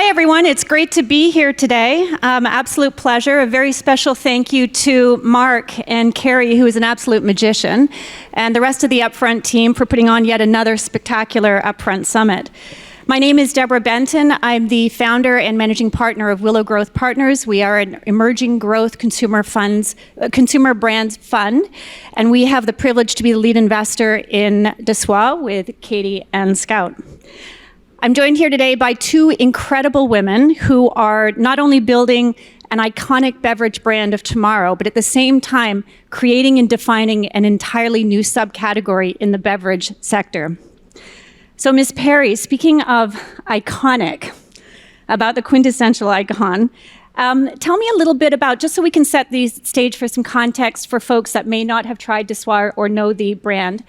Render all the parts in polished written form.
Hi, everyone. It's great to be here today. Absolute pleasure. A very special thank you to Mark and Carrie, who is an absolute magician, and the rest of the Upfront team for putting on yet another spectacular Upfront Summit. My name is Deborah Benton. I'm the founder and managing partner of Willow Growth Partners. We are an emerging growth consumer brands fund, and we have the privilege to be the lead investor in Dessoir with Katy and Scout. I'm joined here today by two incredible women who are not only building an iconic beverage brand of tomorrow, but at the same time creating and defining an entirely new subcategory in the beverage sector. So Ms. Perry, speaking of iconic, about the quintessential icon, tell me a little bit about, just so we can set the stage for some context for folks that may not have tried Dessoir or know the brand.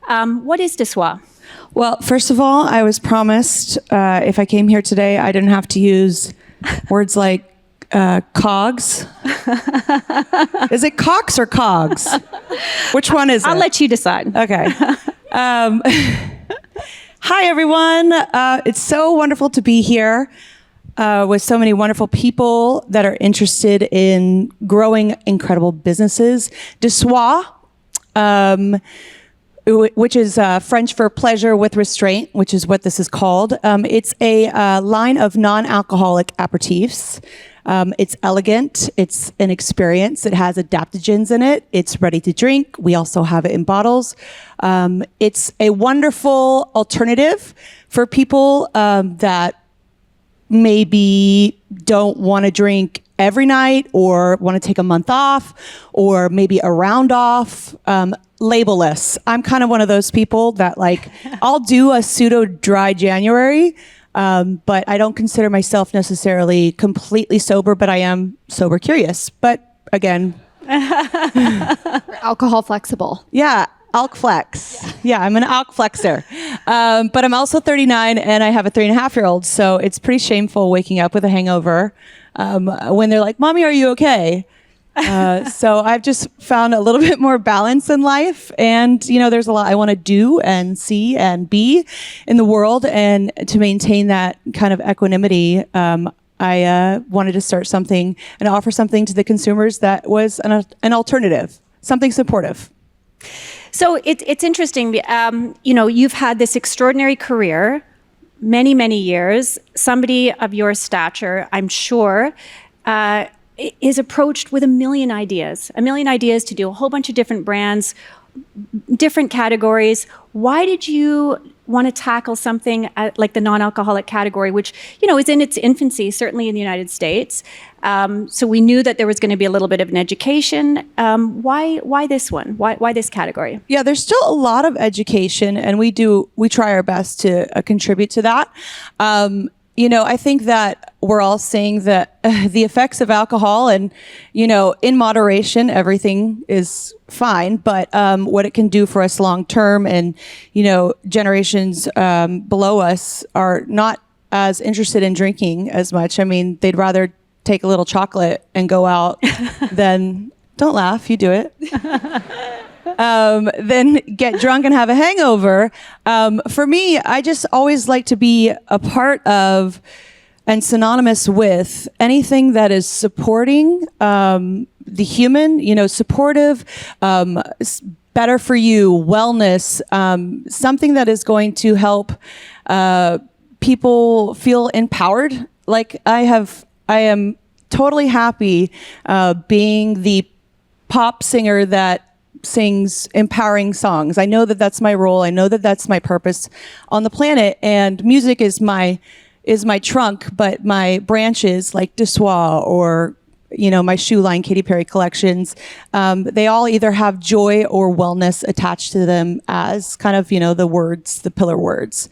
What is Dessoir? Well, first of all, I was promised if I came here today, I didn't have to use words like cogs. Is it cocks or cogs? Which one is it? I'll let you decide. Okay. Hi, everyone. It's so wonderful to be here with so many wonderful people that are interested in growing incredible businesses. Dessoir, which is French for pleasure with restraint, which is what this is called. It's a line of non-alcoholic aperitifs. It's elegant. It's an experience. It has adaptogens in it. It's ready to drink. We also have it in bottles. It's a wonderful alternative for people that maybe don't want to drink every night or want to take a month off or maybe a round off. Labelless. I'm kind of one of those people that I'll do a pseudo dry January, but I don't consider myself necessarily completely sober, but I am sober curious. But again, alcohol flexible. Yeah. Alc flex. Yeah, I'm an alc flexer. But I'm also 39 and I have a 3.5-year-old. So it's pretty shameful waking up with a hangover when they're like, "Mommy, are you okay?" So I've just found a little bit more balance in life. And, there's a lot I want to do and see and be in the world. And to maintain that kind of equanimity, I wanted to start something and offer something to the consumers that was an alternative, something supportive. So it's interesting. You've had this extraordinary career, many, many years. Somebody of your stature, I'm sure, is approached with a million ideas to do a whole bunch of different brands, different categories. Why did you want to tackle something like the non-alcoholic category, which, is in its infancy, certainly in the United States? So we knew that there was going to be a little bit of an education. Why this one? Why this category? Yeah, there's still a lot of education, and we try our best to contribute to that. I think that we're all seeing that the effects of alcohol and, in moderation, everything is fine, but what it can do for us long term and, generations below us are not as interested in drinking as much. I mean, they'd rather take a little chocolate and go out than, don't laugh, you do it. Then get drunk and have a hangover. For me, I just always like to be a part of and synonymous with anything that is supporting the human, supportive, better for you, wellness, something that is going to help people feel empowered. I am totally happy being the pop singer that sings empowering songs. I know that that's my role. I know that that's my purpose on the planet. And music is my trunk, but my branches like Dessoir or, my shoe line, Katy Perry collections, they all either have joy or wellness attached to them as kind of, the pillar words.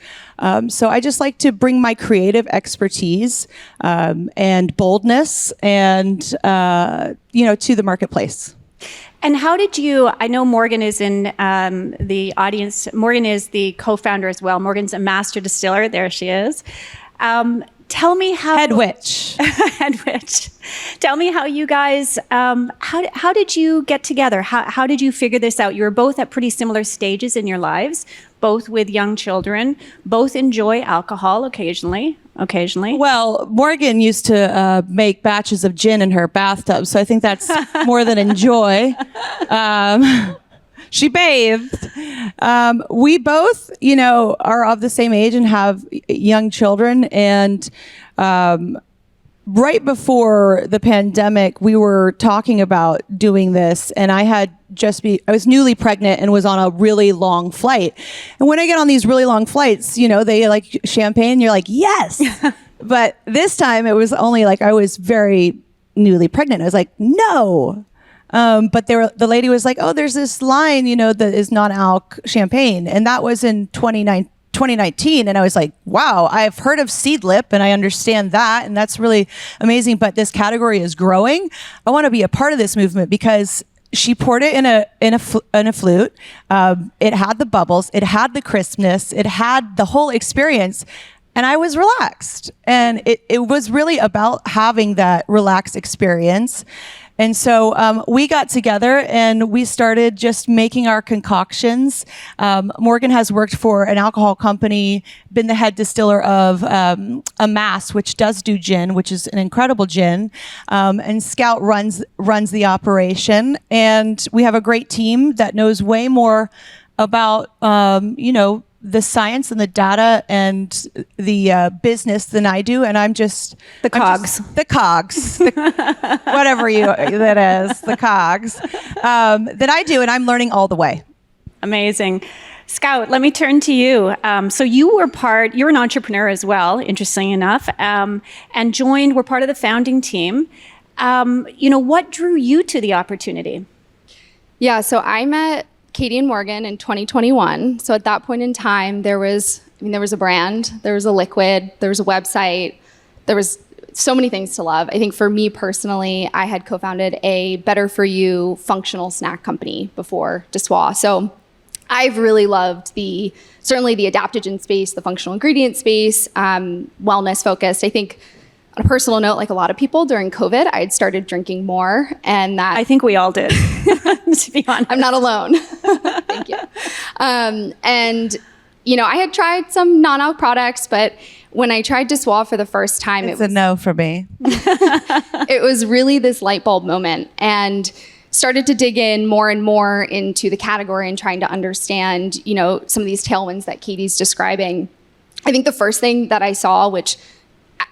So I just like to bring my creative expertise and boldness and, to the marketplace. And how did you, I know Morgan is in the audience. Morgan is the co-founder as well. Morgan's a master distiller. There she is. Tell me how... Head witch. Head witch. Tell me how you guys, how did you get together? How did you figure this out? You were both at pretty similar stages in your lives, both with young children, both enjoy alcohol occasionally. occasionally. Well, Morgan used to make batches of gin in her bathtub, so I think that's more than enjoy. She bathed. We both, are of the same age and have young children. And right before the pandemic, we were talking about doing this, and I was newly pregnant and was on a really long flight. And when I get on these really long flights, they like champagne, you're like, yes. But this time it was only like I was very newly pregnant. I was like, no. But the lady was like, oh, there's this line, that is non-alc champagne. And that was in 2019. And I was like, wow, I've heard of seed lip and I understand that. And that's really amazing. But this category is growing. I want to be a part of this movement because she poured it in a flute. It had the bubbles. It had the crispness. It had the whole experience. And I was relaxed. And it was really about having that relaxed experience. And so we got together and we started just making our concoctions. Morgan has worked for an alcohol company, been the head distiller of Amass, which does do gin, which is an incredible gin. And Scout runs the operation. And we have a great team that knows way more about, the science and the data and the business than I do, and I'm just the cogs, whatever that is, the cogs that I do, and I'm learning all the way. Amazing. Scout, let me turn to you. So you're an entrepreneur as well, interestingly enough, and were part of the founding team. What drew you to the opportunity? Yeah, so I met Katy and Morgan in 2021. So at that point in time, there was a brand, there was a liquid, there was a website, there was so many things to love. I think for me personally, I had co-founded a better for you functional snack company before Dessoir. So I've really loved certainly the adaptogen space, the functional ingredient space, wellness focused. I think on a personal note, like a lot of people during COVID, I had started drinking more, and that I think we all did, to be honest. I'm not alone. Thank you. I had tried some non-alc products, but when I tried Dessoir for the first time, it's a no for me. It was really this light bulb moment, and started to dig in more and more into the category and trying to understand, some of these tailwinds that Katy's describing. I think the first thing that I saw, which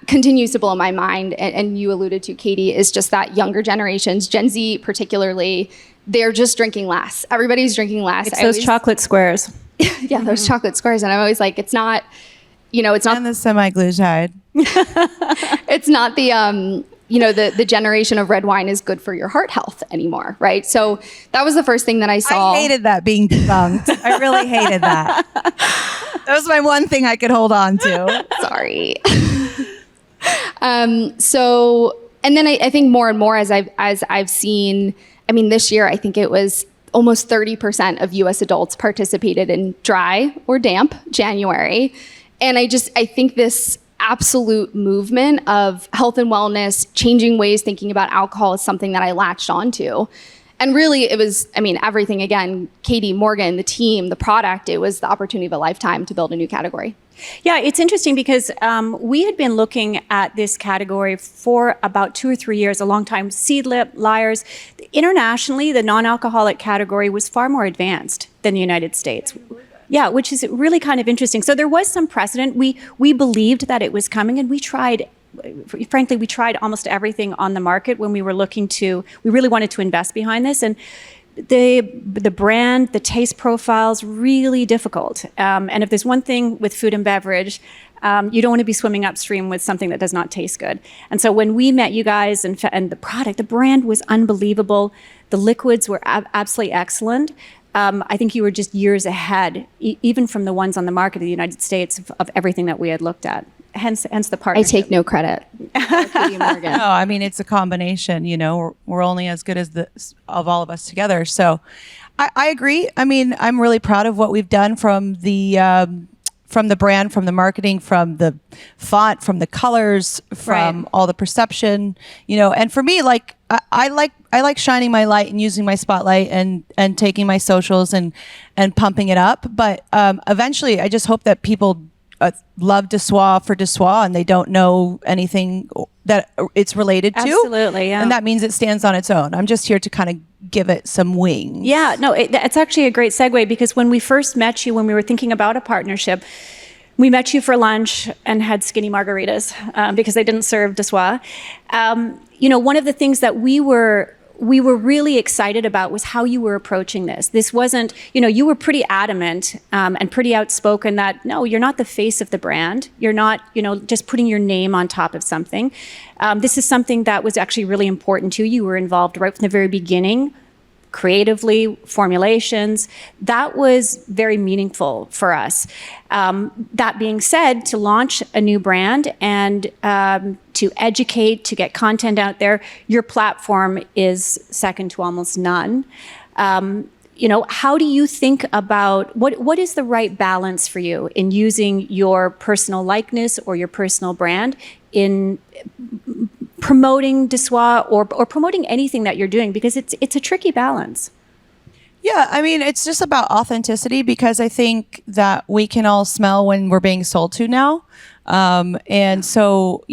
continues to blow my mind, and you alluded to, Katy, is just that younger generations, Gen Z particularly, they're just drinking less. Everybody's drinking less. It's those chocolate squares. Yeah, those chocolate squares. And I'm always like, it's not. And the semi-glutide. It's not the generation of red wine is good for your heart health anymore, right? So that was the first thing that I saw. I hated that being debunked. I really hated that. That was my one thing I could hold on to. Sorry. And then I think more and more as I've seen, this year, I think it was almost 30% of US adults participated in dry or damp January. And I think this absolute movement of health and wellness, changing ways thinking about alcohol is something that I latched onto. And really it was, everything again, Katy, Morgan, the team, the product, it was the opportunity of a lifetime to build a new category. Yeah, it's interesting because we had been looking at this category for about 2 or 3 years, a long time. Seedlip, Lyres. Internationally, the non-alcoholic category was far more advanced than the United States. Yeah, which is really kind of interesting. So there was some precedent. We believed that it was coming, and we tried almost everything on the market when we were we really wanted to invest behind this. And the brand, the taste profile's really difficult. And if there's one thing with food and beverage, you don't want to be swimming upstream with something that does not taste good. And so when we met you guys and the product, the brand was unbelievable. The liquids were absolutely excellent. I think you were just years ahead, even from the ones on the market in the United States of everything that we had looked at. Hence the partnership. I take no credit. Katy Morgan. No, it's a combination. We're only as good as of all of us together. So, I agree. I'm really proud of what we've done from the brand, from the marketing, from the font, from the colors, from all the perception. And for me, I like shining my light and using my spotlight and taking my socials and pumping it up. But eventually, I just hope that people love Dessoir for Dessoir and they don't know anything that it's related to. Absolutely, yeah. And that means it stands on its own. I'm just here to kind of give it some wings. Yeah, no, it's actually a great segue because when we first met you, when we were thinking about a partnership, we met you for lunch and had skinny margaritas because they didn't serve Dessoir. One of the things that we were really excited about was how you were approaching this. This wasn't, you were pretty adamant and pretty outspoken that, no, you're not the face of the brand. You're not, just putting your name on top of something. This is something that was actually really important to you. You were involved right from the very beginning, creatively, formulations. That was very meaningful for us. That being said, to launch a new brand and to educate, to get content out there, your platform is second to almost none. How do you think about what is the right balance for you in using your personal likeness or your personal brand in promoting Dessoir or promoting anything that you're doing, because it's a tricky balance. Yeah, I mean, it's just about authenticity because I think that we can all smell when we're being sold to now. And so,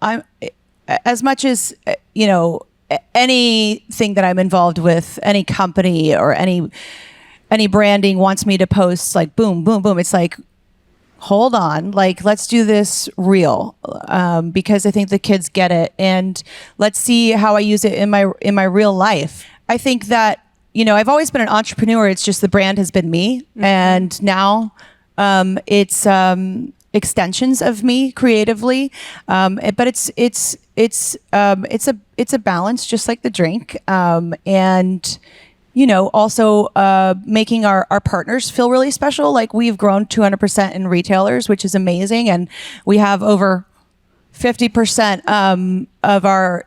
I'm as much as, anything that I'm involved with, any company or any branding wants me to post like boom, boom, boom. It's like, hold on, like, let's do this real, because I think the kids get it, and let's see how I use it in my real life. I think that, I've always been an entrepreneur. It's just the brand has been me, and now it's extensions of me creatively. But it's a balance, just like the drink, and also making our partners feel really special. Like, we've grown 200% in retailers, which is amazing. And we have over 50% of our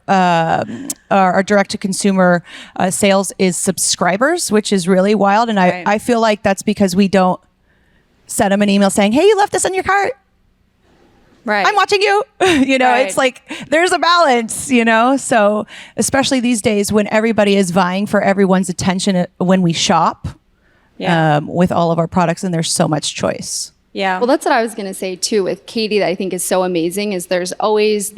direct-to-consumer sales is subscribers, which is really wild. And Right. I feel like that's because we don't send them an email saying, hey, you left this in your cart. Right. I'm watching you. Right. It's like there's a balance, so especially these days when everybody is vying for everyone's attention when we shop with all of our products, and there's so much choice. Yeah. Well, that's what I was going to say too with Katy that I think is so amazing is there's always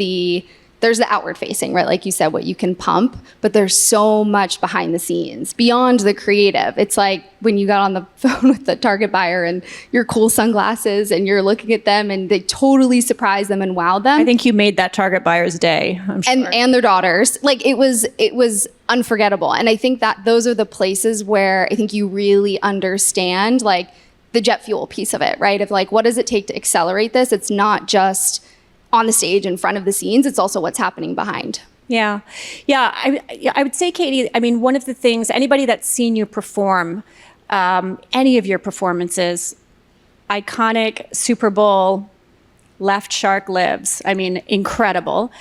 there's the outward facing, right? Like you said, what you can pump, but there's so much behind the scenes beyond the creative. It's like when you got on the phone with the Target buyer and your cool sunglasses and you're looking at them and they totally surprise them and wow them. I think you made that Target buyer's day, I'm sure. And their daughters. Like it was unforgettable. And I think that those are the places where I think you really understand like the jet fuel piece of it, right? Of like, what does it take to accelerate this? It's not just on the stage in front of the scenes, it's also what's happening behind. Yeah. I would say, Katy, I mean, one of the things, anybody that's seen you perform, any of your performances, iconic Super Bowl, Left Shark Lives, I mean, incredible.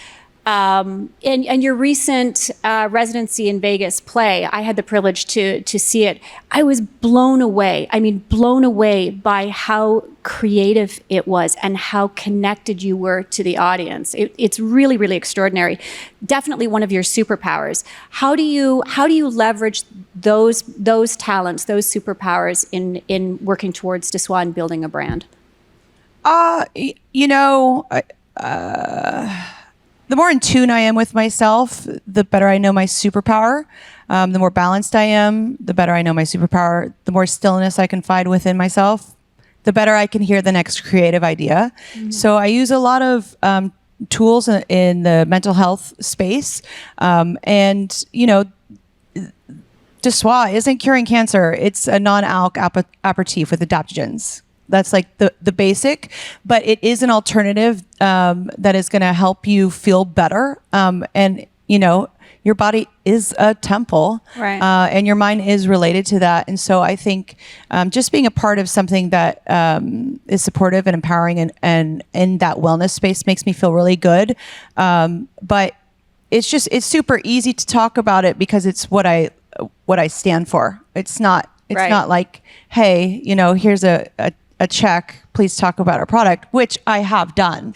And your recent residency in Vegas play, I had the privilege to see it. I was blown away. I mean, blown away by how creative it was and how connected you were to the audience. It's really, really extraordinary. Definitely one of your superpowers. How do you leverage those talents, those superpowers in working towards Dessoir and building a brand? The more in tune I am with myself, the better I know my superpower. The more balanced I am, the better I know my superpower. The more stillness I can find within myself, the better I can hear the next creative idea. Mm-hmm. So I use a lot of tools in the mental health space. Dessoir isn't curing cancer. It's a non-alc aperitif with adaptogens. That's like the basic, but it is an alternative that is going to help you feel better. And your body is a temple, right? And your mind is related to that. And so I think just being a part of something that is supportive and empowering and in that wellness space makes me feel really good. But it's super easy to talk about it because it's what I stand for. It's not like, hey, here's a check, please talk about our product, which I have done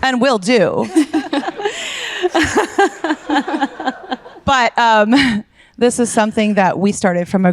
and will do. But This is something that we started from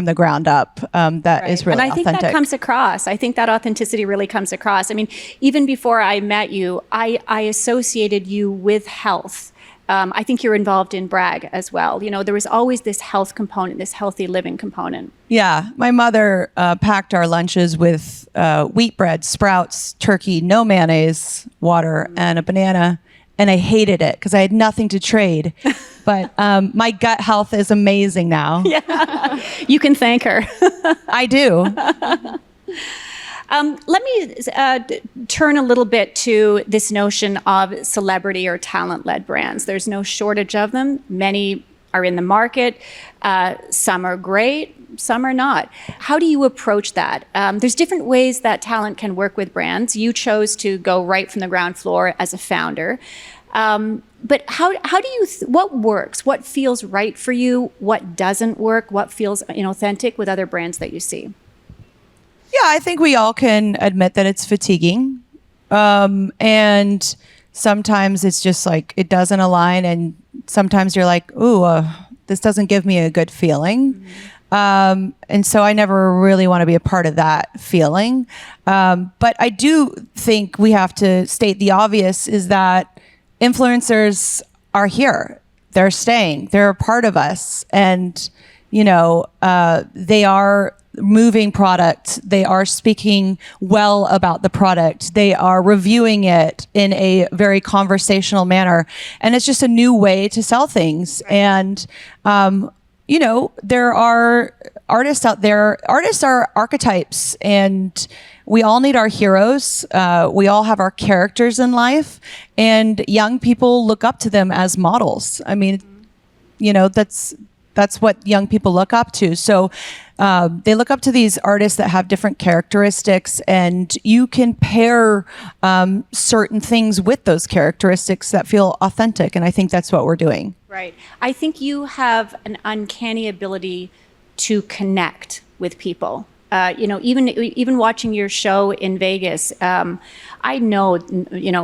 the ground up. That is really and I think authentic. that comes across. I think that authenticity really comes across. I mean, even before I met you, I associated you with health. I think you're involved in Bragg as well. You know, there was always this health component, this healthy living component. Yeah, my mother packed our lunches with wheat bread, sprouts, turkey, no mayonnaise, water, and a banana. And I hated it because I had nothing to trade. But my gut health is amazing now. Yeah, you can thank her. I do. Let me turn a little bit to this notion of celebrity or talent-led brands. There's no shortage of them. Many are in the market. Some are great, some are not. How do you approach that? There's different ways that talent can work with brands. You chose to go right from the ground floor as a founder. But how do you, what works? What feels right for you? What doesn't work? What feels inauthentic with other brands that you see? Yeah, I think we all can admit that it's fatiguing. And sometimes it's just like, it doesn't align. And sometimes you're like, ooh, this doesn't give me a good feeling. And so I never really want to be a part of that feeling. But I do think we have to state the obvious is that influencers are here. They're staying. They're a part of us. And, they are moving product. They are speaking well about the product. They are reviewing it in a very conversational manner. And it's just a new way to sell things. And, there are artists out there. Artists are archetypes, and we all need our heroes. We all have our characters in life, and young people look up to them as models. I mean, that's what young people look up to. So they look up to these artists that have different characteristics, and you can pair certain things with those characteristics that feel authentic. And I think that's what we're doing. Right. I think you have an uncanny ability to connect with people. Even watching your show in Vegas, I know,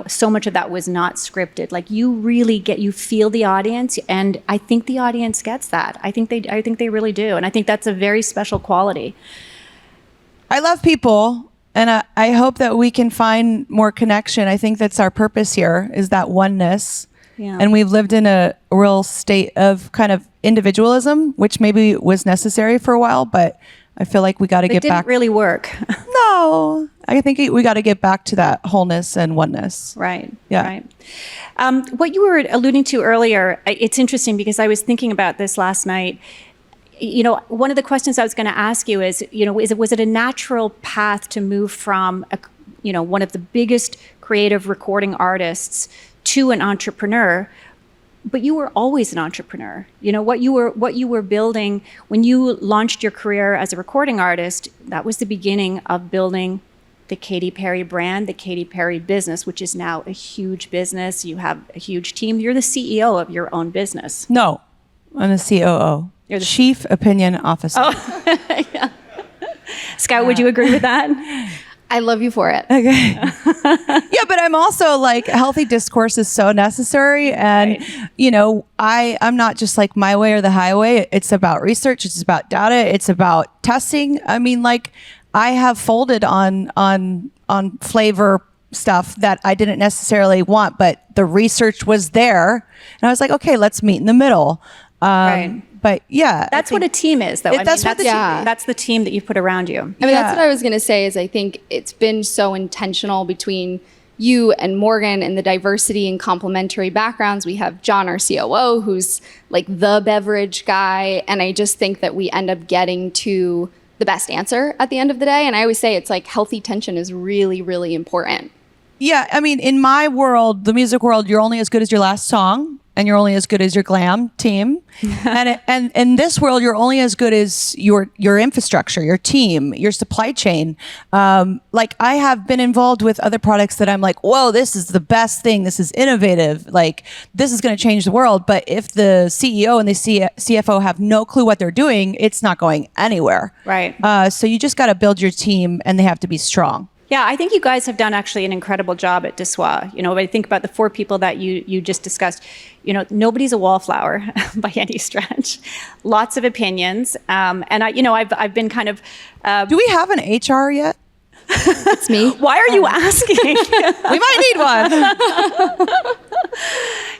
so much of that was not scripted. Like you feel the audience, and I think the audience gets that. I think they really do, and I think that's a very special quality. I love people, and I hope that we can find more connection. I think that's our purpose here, is that oneness. Yeah. And we've lived in a real state of kind of individualism, which maybe was necessary for a while, but I feel like we got to get back. It didn't really work. No, I think we got to get back to that wholeness and oneness. Right. Yeah. Right. What you were alluding to earlier, it's interesting because I was thinking about this last night. One of the questions I was going to ask you is, was it a natural path to move from, one of the biggest creative recording artists to an entrepreneur? But you were always an entrepreneur. What you were building when you launched your career as a recording artist, that was the beginning of building the Katy Perry brand, the Katy Perry business, which is now a huge business. You have a huge team. You're the CEO of your own business. No, I'm the COO. You're the Chief Opinion Officer. Oh, yeah. Scout, would you agree with that? I love you for it. Okay. Yeah, but I'm also like, healthy discourse is so necessary. And, right. I'm not just like my way or the highway. It's about research. It's about data. It's about testing. I mean, like, I have folded on flavor stuff that I didn't necessarily want, but the research was there. And I was like, okay, let's meet in the middle. Right. But yeah, that's what a team is, though. That's the team that you've put around you. I mean, that's what I was going to say. Is I think it's been so intentional between you and Morgan and the diversity and complementary backgrounds. We have John, our COO, who's like the beverage guy, and I just think that we end up getting to the best answer at the end of the day. And I always say it's like healthy tension is really, really important. Yeah, I mean, in my world, the music world, you're only as good as your last song. And you're only as good as your glam team. And in this world, you're only as good as your infrastructure, your team, your supply chain. Like, I have been involved with other products that I'm like, whoa, this is the best thing. This is innovative. Like, this is going to change the world. But if the CEO and the CFO have no clue what they're doing, it's not going anywhere. Right. So you just got to build your team, and they have to be strong. Yeah, I think you guys have done actually an incredible job at Dessois. You know, when I think about the 4 people that you just discussed, you know, nobody's a wallflower by any stretch. Lots of opinions, and I've been kind of. Do we have an HR yet? It's me. Why are you asking? We might need one.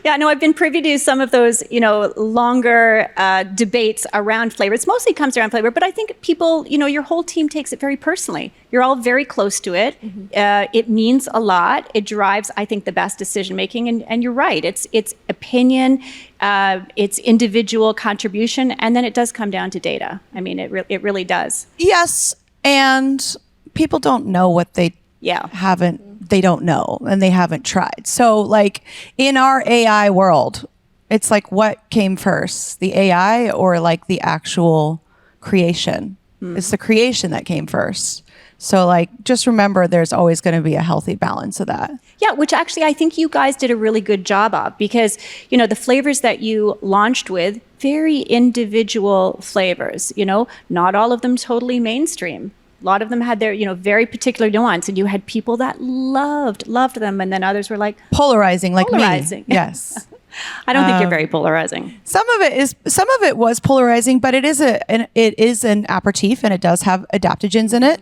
Yeah, no, I've been privy to some of those, you know, longer debates around flavor. It mostly comes around flavor, but I think people, you know, your whole team takes it very personally. You're all very close to it. It means a lot. It drives, I think, the best decision making. And you're right. It's opinion, it's individual contribution, and then it does come down to data. I mean, it really does. Yes, and people don't know what they they don't know and they haven't tried. So like in our AI world, it's like what came first, the AI or like the actual creation? It's the creation that came first. So like just remember there's always going to be a healthy balance of that. Yeah, which actually I think you guys did a really good job of, because, you know, the flavors that you launched with, very individual flavors, you know, not all of them totally mainstream. A lot of them had their, you know, very particular nuance, and you had people that loved them, and then others were like polarizing, like me. Yes. I don't think you're very polarizing. Some of it was polarizing, but it is an aperitif, and it does have adaptogens in it.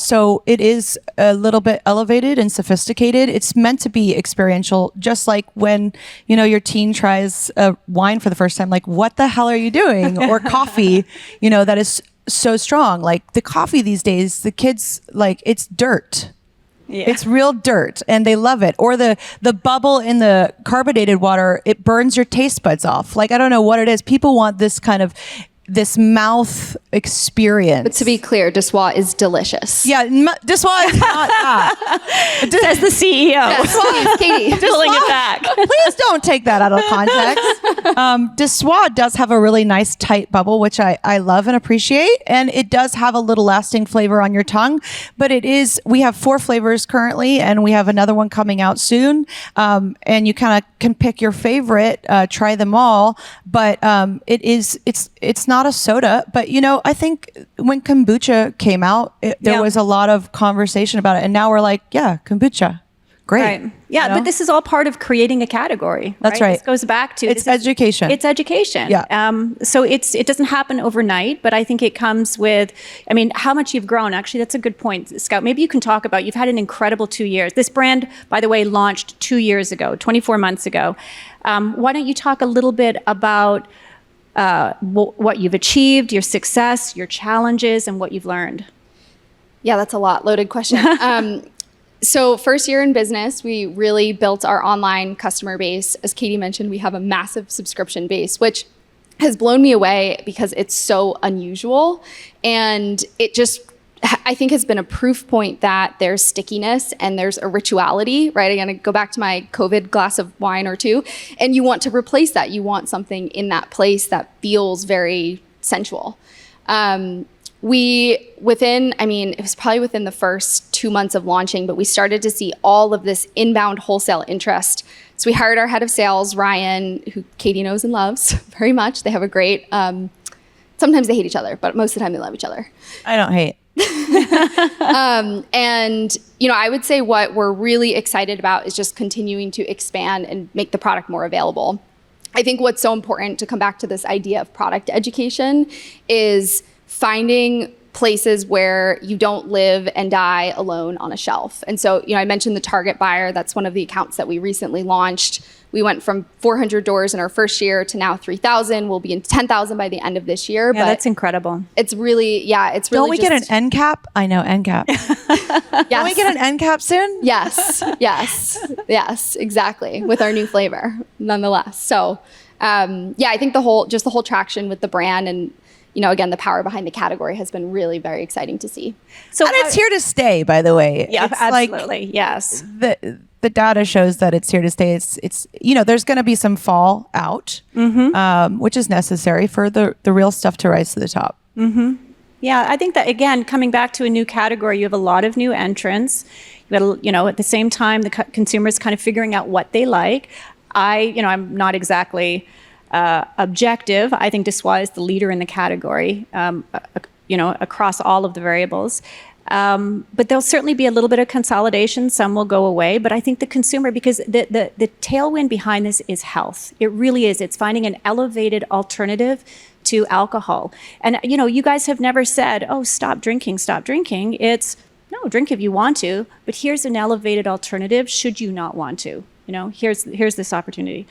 So it is a little bit elevated and sophisticated. It's meant to be experiential, just like when, you know, your teen tries a wine for the first time, like, what the hell are you doing? Or coffee, you know, that is so strong. Like the coffee these days, the kids, like, it's dirt. Yeah. It's real dirt and they love it. Or the bubble in the carbonated water, it burns your taste buds off. Like, I don't know what it is. People want this kind of this mouth experience. But to be clear, Dessois is delicious. Yeah, Dessois is not that. Says the CEO. Yes, Katy. Pulling it back. Please don't take that out of context. Dessois does have a really nice tight bubble, which I love and appreciate. And it does have a little lasting flavor on your tongue. But we have 4 flavors currently, and we have another one coming out soon. And you kind of can pick your favorite, try them all. But it's not a soda, but you know, I think when kombucha came out, there was a lot of conversation about it, and now we're like, yeah, kombucha, great. Right. Yeah, you know? But this is all part of creating a category. That's right. This goes back to it's education. It's education. Yeah. So it doesn't happen overnight, but I think it comes with, I mean, how much you've grown. Actually, that's a good point, Scout. Maybe you can talk about, you've had an incredible 2 years. This brand, by the way, launched 2 years ago, 24 months ago. Why don't you talk a little bit about what you've achieved, your success, your challenges, and what you've learned? Yeah, that's a lot. Loaded question. So first year in business, we really built our online customer base. As Katy mentioned, we have a massive subscription base, which has blown me away because it's so unusual. And it just, I think, has been a proof point that there's stickiness and there's a rituality, right? Again, I go back to my COVID glass of wine or two, and you want to replace that. You want something in that place that feels very sensual. It was probably within the first 2 months of launching, but we started to see all of this inbound wholesale interest. So we hired our head of sales, Ryan, who Katy knows and loves very much. They have a great, sometimes they hate each other, but most of the time they love each other. I don't hate. And, you know, I would say what we're really excited about is just continuing to expand and make the product more available. I think what's so important, to come back to this idea of product education, is finding places where you don't live and die alone on a shelf. And so, you know, I mentioned the Target buyer. That's one of the accounts that we recently launched. We went from 400 doors in our first year to now 3,000. We'll be in 10,000 by the end of this year. Yeah, but that's incredible. It's really, it's really. Don't we get an end cap? I know, end cap. Yes. Don't we get an end cap soon? Yes, exactly. With our new flavor, nonetheless. So, I think the whole traction with the brand and, you know, again, the power behind the category has been really very exciting to see. So, and it's here to stay, by the way. Yeah, it's absolutely. Yes. The data shows that it's here to stay. It's you know, there's going to be some fall out, which is necessary for the real stuff to rise to the top. Mm-hmm. Yeah, I think that, again, coming back to a new category, you have a lot of new entrants. You know, at the same time, the consumers kind of figuring out what they like. I'm not exactly objective. I think Dessois is the leader in the category, you know, across all of the variables. But there'll certainly be a little bit of consolidation. Some will go away. But I think the consumer, because the tailwind behind this is health. It really is. It's finding an elevated alternative to alcohol. And, you guys have never said, oh, stop drinking, stop drinking. It's, no, drink if you want to, but here's an elevated alternative should you not want to. Here's this opportunity.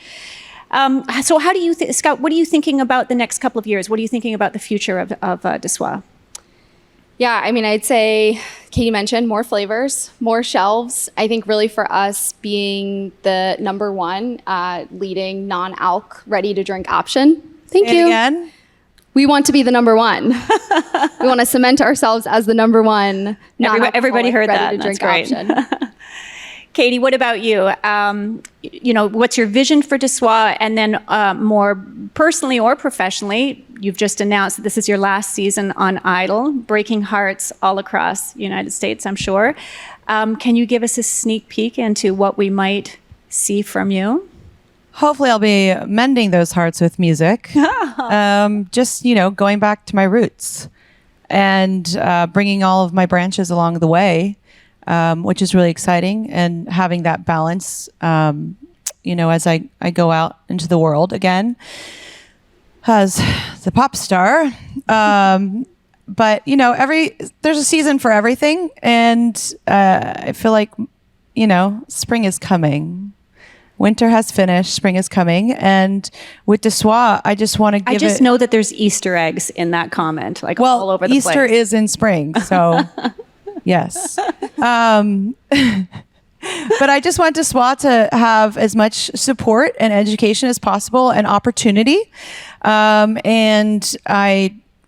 So how do you Scott, what are you thinking about the next couple of years? What are you thinking about the future of Dessoir? Yeah, I'd say Katy mentioned more flavors, more shelves. I think really for us being the number one leading non-alc ready-to-drink option. Thank you. Again? We want to be the number one. We want to cement ourselves as the number one. Everybody heard that. That's great. Option. Katy, what about you? What's your vision for Dessoir? And then more personally or professionally, you've just announced that this is your last season on Idol, breaking hearts all across the United States, I'm sure. Can you give us a sneak peek into what we might see from you? Hopefully I'll be mending those hearts with music. Just, going back to my roots and bringing all of my branches along the way, which is really exciting, and having that balance, as I go out into the world again as the pop star. But, there's a season for everything. And I feel like, spring is coming. Winter has finished, spring is coming, and with Dessoir, I just want to give it... I just know that there's Easter eggs in that comment, all over the place. Easter is in spring, so yes. But I just want Dessoir to have as much support and education as possible and opportunity, and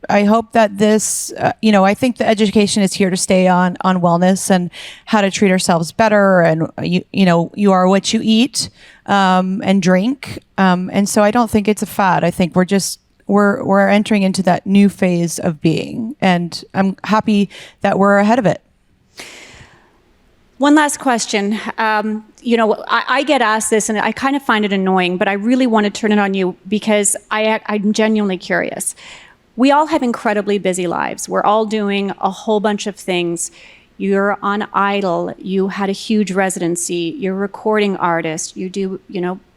I hope that this, I think the education is here to stay on wellness and how to treat ourselves better. And, you are what you eat and drink. And so I don't think it's a fad. I think we're entering into that new phase of being. And I'm happy that we're ahead of it. One last question. I get asked this and I kind of find it annoying, but I really want to turn it on you because I'm genuinely curious. We all have incredibly busy lives. We're all doing a whole bunch of things. You're on Idol. You had a huge residency. You're a recording artist. You do,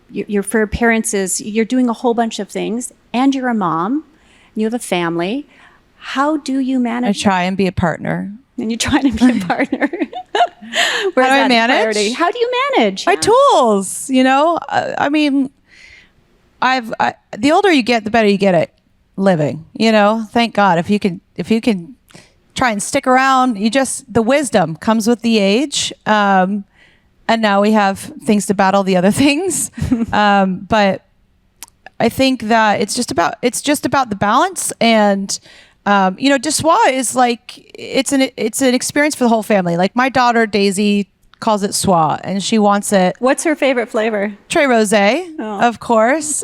you're for appearances. You're doing a whole bunch of things. And you're a mom. You have a family. How do you manage? I try and be a partner. And you try to be a partner. How do I manage? How do you manage? My tools, the older you get, the better you get at living, thank God. If you can try and stick around, the wisdom comes with the age. And now we have things to battle the other things. But I think that it's just about the balance. And, Dessoir is it's an experience for the whole family. Like my daughter, Daisy, calls it soir, and she wants it. What's her favorite flavor? Tres Rosé, of course,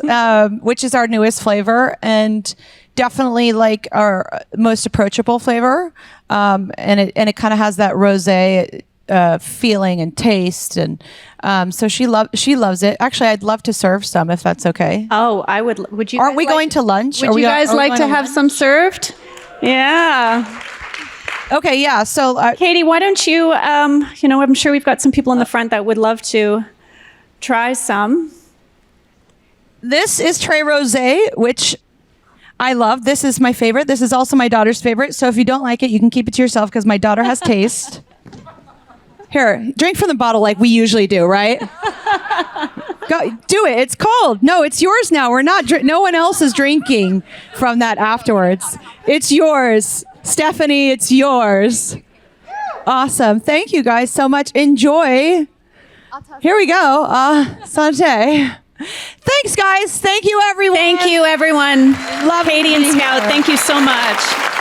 which is our newest flavor and definitely our most approachable flavor. And it kind of has that rosé feeling and taste, and so she loves it. Actually, I'd love to serve some if that's okay. Oh, I would. Would you? Aren't we going to lunch? Would you guys like to have some served? Yeah. Okay, yeah. So, Katy, why don't you, I'm sure we've got some people in the front that would love to try some. This is Tres Rosé, which I love. This is my favorite. This is also my daughter's favorite. So if you don't like it, you can keep it to yourself because my daughter has taste. Here, drink from the bottle like we usually do, right? Go, do it. It's cold. No, it's yours now. We're not. No one else is drinking from that afterwards. It's yours. Stephanie, it's yours. Awesome. Thank you guys so much. Enjoy. Here we go. Santé. Thanks, guys. Thank you, everyone. Thank you, everyone. Love Katy and Scout. Thank you so much.